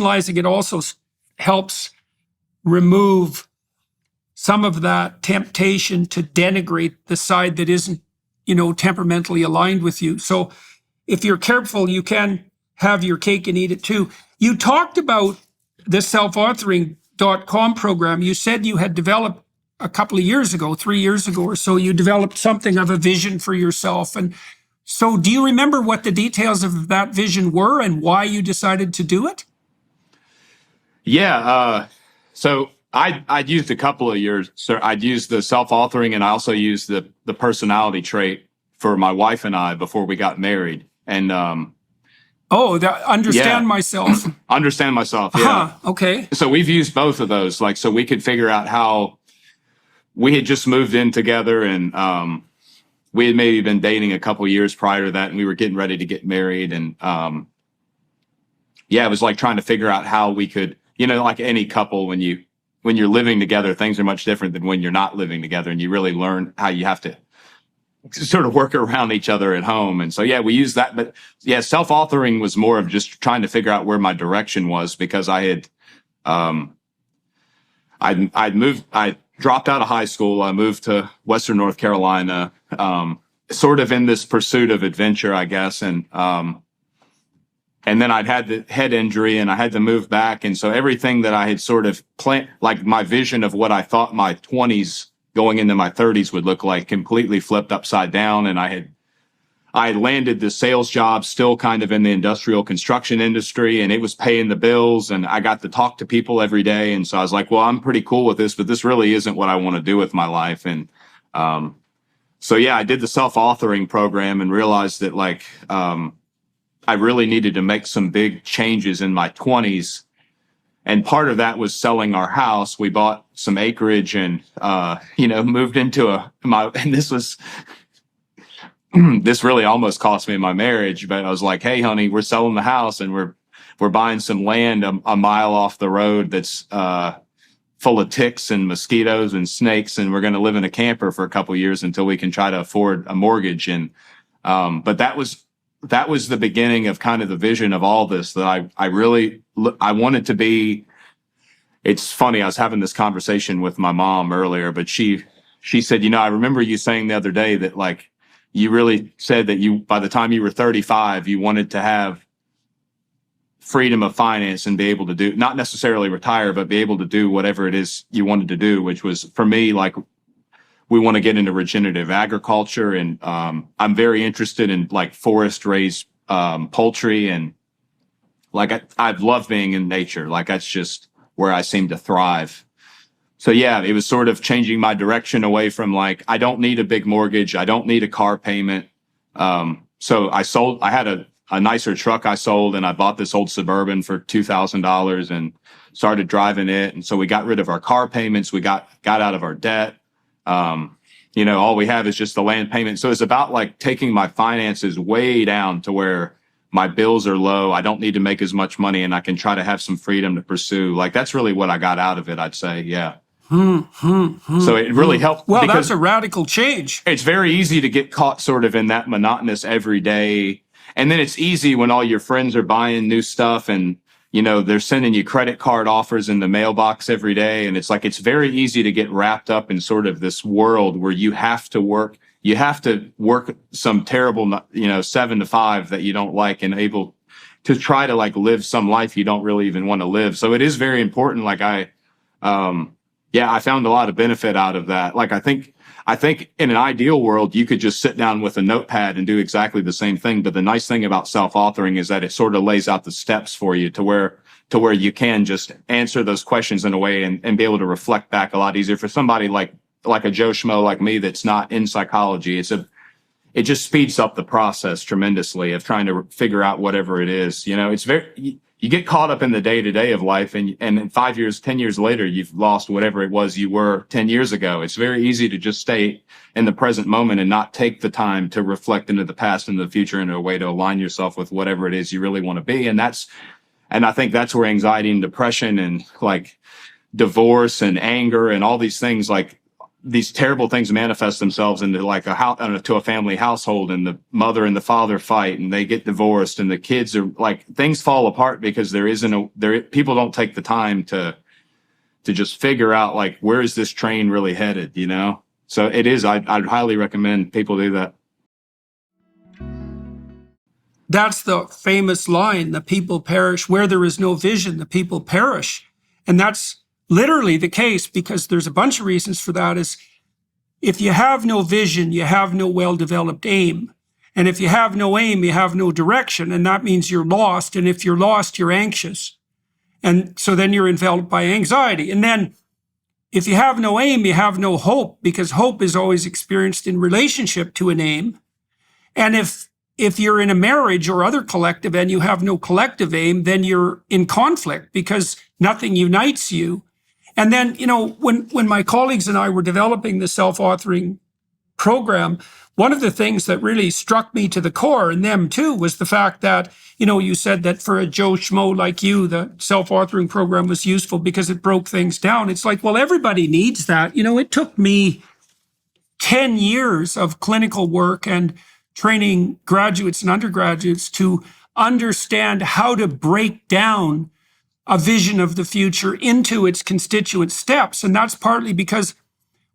personalizing it also helps remove some of that temptation to denigrate the side that isn't, temperamentally aligned with you. So if you're careful, you can have your cake and eat it too. You talked about the selfauthoring.com program. You said you had developed a couple of years ago, 3 years ago or so, you developed something of a vision for yourself. And so do you remember what the details of that vision were and why you decided to do it? Yeah. So I'd used a couple of years. So I'd used the self-authoring, and I also used the personality trait for my wife and I before we got married. And understand myself. Understand myself. Yeah. Okay. So we've used both of those, so we could figure out how we had just moved in together, and we had maybe been dating a couple of years prior to that, and we were getting ready to get married. And it was like trying to figure out how we could, like any couple, when you're living together, things are much different than when you're not living together, and you really learn how you have to sort of work around each other at home. And so, we used that. But self-authoring was more of just trying to figure out where my direction was, because I had, I dropped out of high school. I moved to Western North Carolina, sort of in this pursuit of adventure, I guess. And then I'd had the head injury and I had to move back. And so everything that I had sort of planned, like my vision of what I thought my 20s going into my 30s would look like, completely flipped upside down. And I landed the sales job, still kind of in the industrial construction industry, and it was paying the bills, and I got to talk to people every day. And so I was like, well, I'm pretty cool with this, but this really isn't what I want to do with my life. And I did the self-authoring program and realized that I really needed to make some big changes in my 20s. And part of that was selling our house. We bought some acreage and, moved into and this really almost cost me my marriage, but I was like, hey, honey, we're selling the house and we're buying some land a mile off the road that's full of ticks and mosquitoes and snakes, and we're going to live in a camper for a couple of years until we can try to afford a mortgage. And but that was the beginning of kind of the vision of all this, that I wanted to be. It's funny, I was having this conversation with my mom earlier, but she said, I remember you saying the other day that you really said that by the time you were 35, you wanted to have freedom of finance and be able to do, not necessarily retire, but be able to do whatever it is you wanted to do, which was, for me, we want to get into regenerative agriculture. And I'm very interested in forest raised poultry. And I love being in nature. That's just where I seem to thrive. So it was sort of changing my direction away from I don't need a big mortgage. I don't need a car payment. So I had a nicer truck I sold, and I bought this old Suburban for $2,000 and started driving it. And so we got rid of our car payments. We got out of our debt. All we have is just the land payment. So it's about taking my finances way down to where my bills are low. I don't need to make as much money, and I can try to have some freedom to pursue. That's really what I got out of it, I'd say. Yeah. So it really helped. Well, that's a radical change. It's very easy to get caught sort of in that monotonous every day. And then it's easy when all your friends are buying new stuff and, they're sending you credit card offers in the mailbox every day. And it's very easy to get wrapped up in sort of this world where you have to work some terrible, 7 to 5 that you don't like, and able to try to live some life you don't really even want to live. So it is very important. I found a lot of benefit out of that. I think in an ideal world, you could just sit down with a notepad and do exactly the same thing. But the nice thing about self-authoring is that it sort of lays out the steps for you to where you can just answer those questions in a way and be able to reflect back a lot easier. For somebody like a Joe Schmo like me that's not in psychology, it just speeds up the process tremendously of trying to figure out whatever it is. You get caught up in the day-to-day of life, and in 5 years, 10 years later, you've lost whatever it was you were 10 years ago. It's very easy to just stay in the present moment and not take the time to reflect into the past and the future in a way to align yourself with whatever it is you really want to be. And I think that's where anxiety and depression and divorce and anger and all these things, these terrible things manifest themselves into like a house, to a family household, and the mother and the father fight and they get divorced and the kids are like, things fall apart because people don't take the time to just figure out like, where is this train really headed, you know? So it is, I'd highly recommend people do that. That's the famous line, the people perish where there is no vision, the people perish. And that's literally the case, because there's a bunch of reasons for that. Is if you have no vision, you have no well-developed aim. And if you have no aim, you have no direction. And that means you're lost. And if you're lost, you're anxious. And so then you're enveloped by anxiety. And then if you have no aim, you have no hope, because hope is always experienced in relationship to an aim. And if you're in a marriage or other collective and you have no collective aim, then you're in conflict because nothing unites you. And then, you know, when my colleagues and I were developing the self-authoring program, one of the things that really struck me to the core, and them too, was the fact that, you know, you said that for a Joe Schmo like you, the self-authoring program was useful because it broke things down. It's like, well, everybody needs that. You know, it took me 10 years of clinical work and training graduates and undergraduates to understand how to break down a vision of the future into its constituent steps. And that's partly because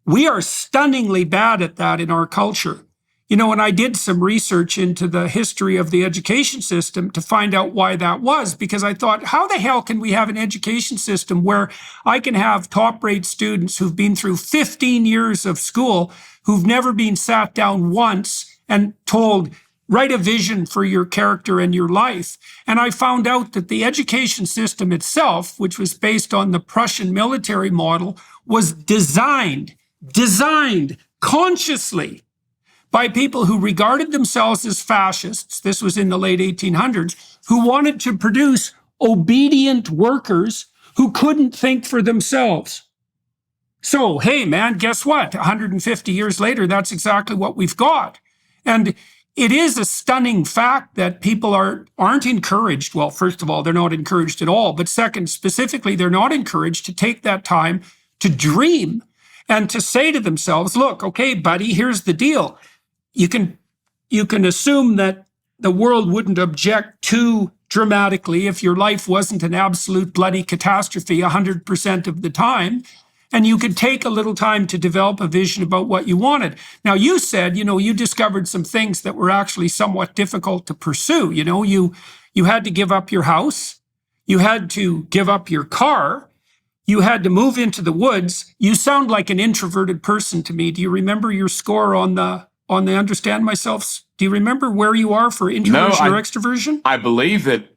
we are stunningly bad at that in our culture. You know, and I did some research into the history of the education system to find out why that was, because I thought, how the hell can we have an education system where I can have top-rate students who've been through 15 years of school, who've never been sat down once and told, write a vision for your character and your life. And I found out that the education system itself, which was based on the Prussian military model, was designed consciously by people who regarded themselves as fascists. This was in the late 1800s, who wanted to produce obedient workers who couldn't think for themselves. So, hey, man, guess what? 150 years later, that's exactly what we've got. And it is a stunning fact that people aren't encouraged. Well, first of all, they're not encouraged at all. But second, specifically, they're not encouraged to take that time to dream and to say to themselves, look, okay, buddy, here's the deal. You can assume that the world wouldn't object too dramatically if your life wasn't an absolute bloody catastrophe 100% of the time. And you could take a little time to develop a vision about what you wanted. Now, you said, you know, you discovered some things that were actually somewhat difficult to pursue. You know, you had to give up your house. You had to give up your car. You had to move into the woods. You sound like an introverted person to me. Do you remember your score on the Understand Myself? Do you remember where you are for introversion or extroversion? I believe that